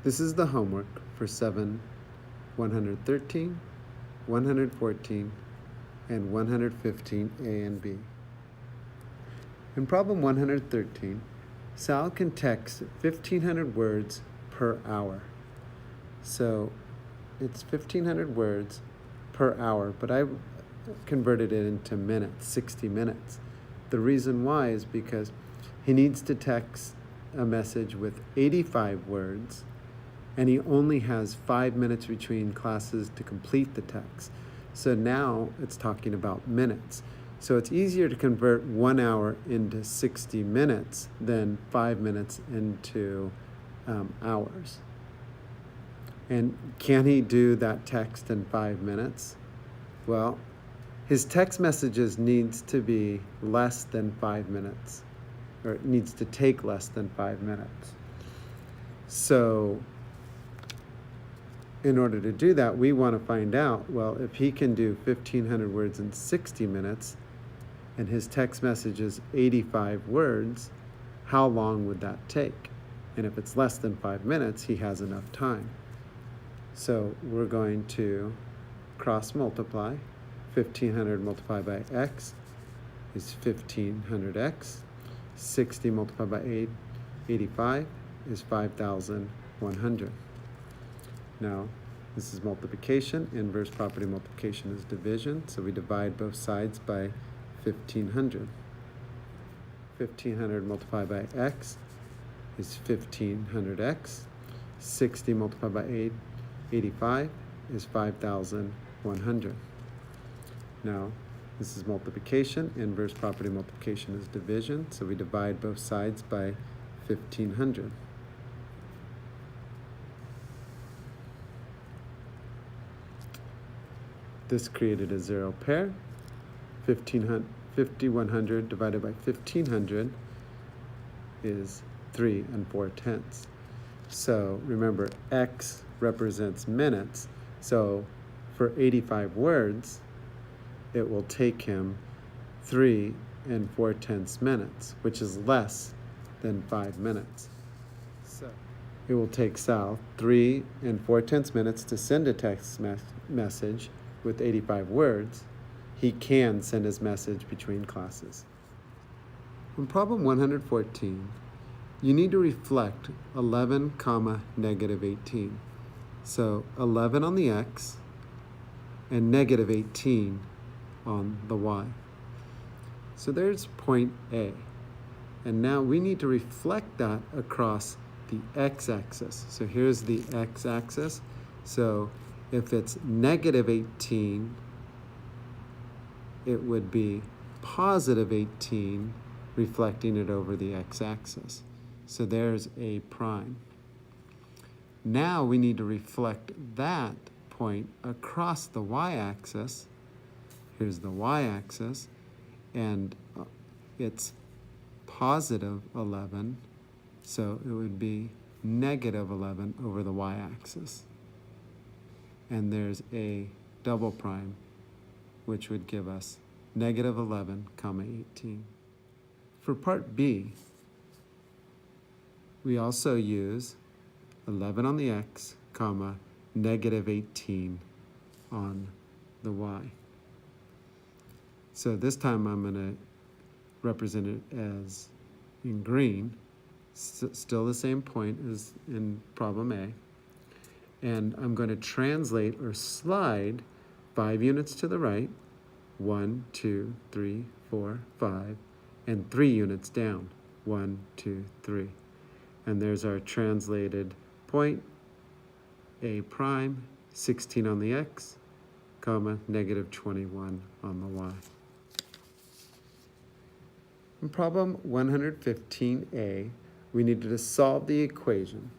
This is the homework for 7, 113, 114, and 115 A and B. In problem 113, Sal can text 1,500 words per hour. So it's 1,500 words per hour, but I converted it into minutes, 60 minutes. The reason why is because he needs to text a message with 85 words, and he only has 5 minutes between classes to complete the text. So now it's talking about minutes. So it's easier to convert 1 hour into 60 minutes than 5 minutes into hours. And can he do that text in 5 minutes? Well, his text messages needs to be less than 5 minutes, or it needs to take less than 5 minutes. So in order to do that, we want to find out, well, if he can do 1,500 words in 60 minutes and his text message is 85 words, how long would that take? And if it's less than 5 minutes, he has enough time. So we're going to cross multiply. 1,500 multiplied by x is 1,500x. 60 multiplied by 85 is 5,100. Now, this is multiplication. Inverse property multiplication is division. So we divide both sides by 1,500. 1,500 multiplied by x is 1,500x. 60 multiplied by 85 is 5,100. Now, this is multiplication. Inverse property multiplication is division. So we divide both sides by 1,500. This created a zero pair. 5,100 divided by 1,500 is 3 4/10. So remember, x represents minutes. So for 85 words, it will take him 3 4/10 minutes, which is less than 5 minutes. So it will take Sal 3 4/10 minutes to send a text message with 85 words. He can send his message between classes. In problem 114, you need to reflect 11, negative 18. So 11 on the x and negative 18 on the y. So there's point A. And now we need to reflect that across the x-axis. So here's the x-axis. So if it's negative 18, it would be positive 18, reflecting it over the x-axis. So there's A prime. Now we need to reflect that point across the y-axis. Here's the y-axis, and it's positive 11, so it would be negative 11 over the y-axis. And there's a double prime, which would give us negative 11, 18. For part B, we also use 11 on the x, negative 18 on the y. So this time I'm going to represent it as in green, still the same point as in problem A. And I'm going to translate or slide 5 units to the right, 1, 2, 3, 4, 5, and 3 units down, 1, 2, 3. And there's our translated point, A prime, 16 on the x, negative 21 on the y. In problem 115a, we needed to solve the equation.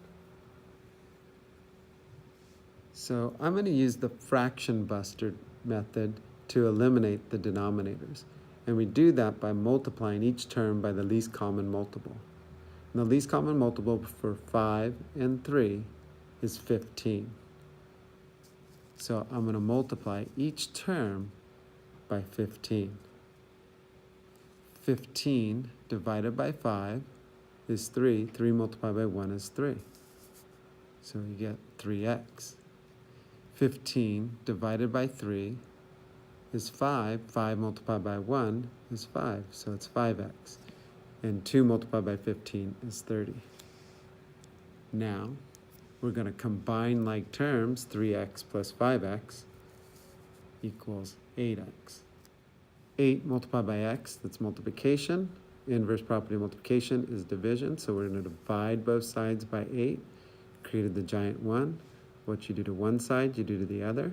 So I'm going to use the fraction buster method to eliminate the denominators. And we do that by multiplying each term by the least common multiple. And the least common multiple for 5 and 3 is 15. So I'm going to multiply each term by 15. 15 divided by 5 is 3. 3 multiplied by 1 is 3. So we get 3x. 15 divided by 3 is 5. 5 multiplied by 1 is 5, so it's 5x. And 2 multiplied by 15 is 30. Now, we're going to combine like terms. 3x plus 5x equals 8x. 8 multiplied by x, that's multiplication. Inverse property of multiplication is division, so we're going to divide both sides by 8. Created the giant 1. What you do to one side, you do to the other.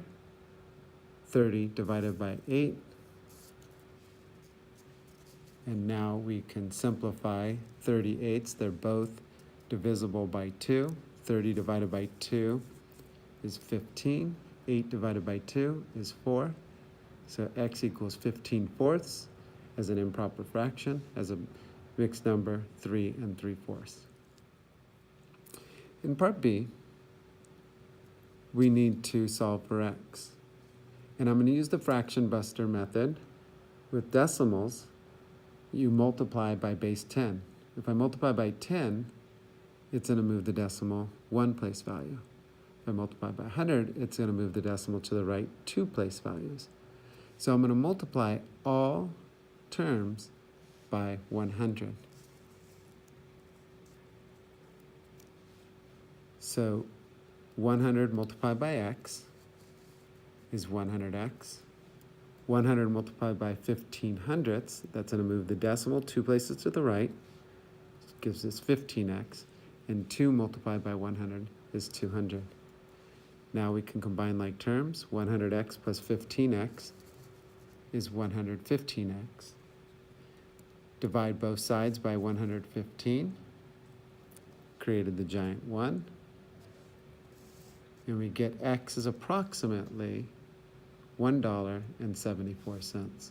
30 divided by 8. And now we can simplify 38s. They're both divisible by 2. 30 divided by 2 is 15. 8 divided by 2 is 4. So x equals 15/4 as an improper fraction, as a mixed number, 3 3/4. In part B, we need to solve for x. And I'm going to use the fraction buster method. With decimals, you multiply by base 10. If I multiply by 10, it's going to move the decimal 1 place value. If I multiply by 100, it's going to move the decimal to the right 2 place values. So I'm going to multiply all terms by 100. So 100 multiplied by x is 100x. 100 multiplied by 1500ths, that's going to move the decimal 2 places to the right, gives us 15x. And 2 multiplied by 100 is 200. Now we can combine like terms. 100x plus 15x is 115x. Divide both sides by 115. Created the giant 1. And we get x is approximately $1.74.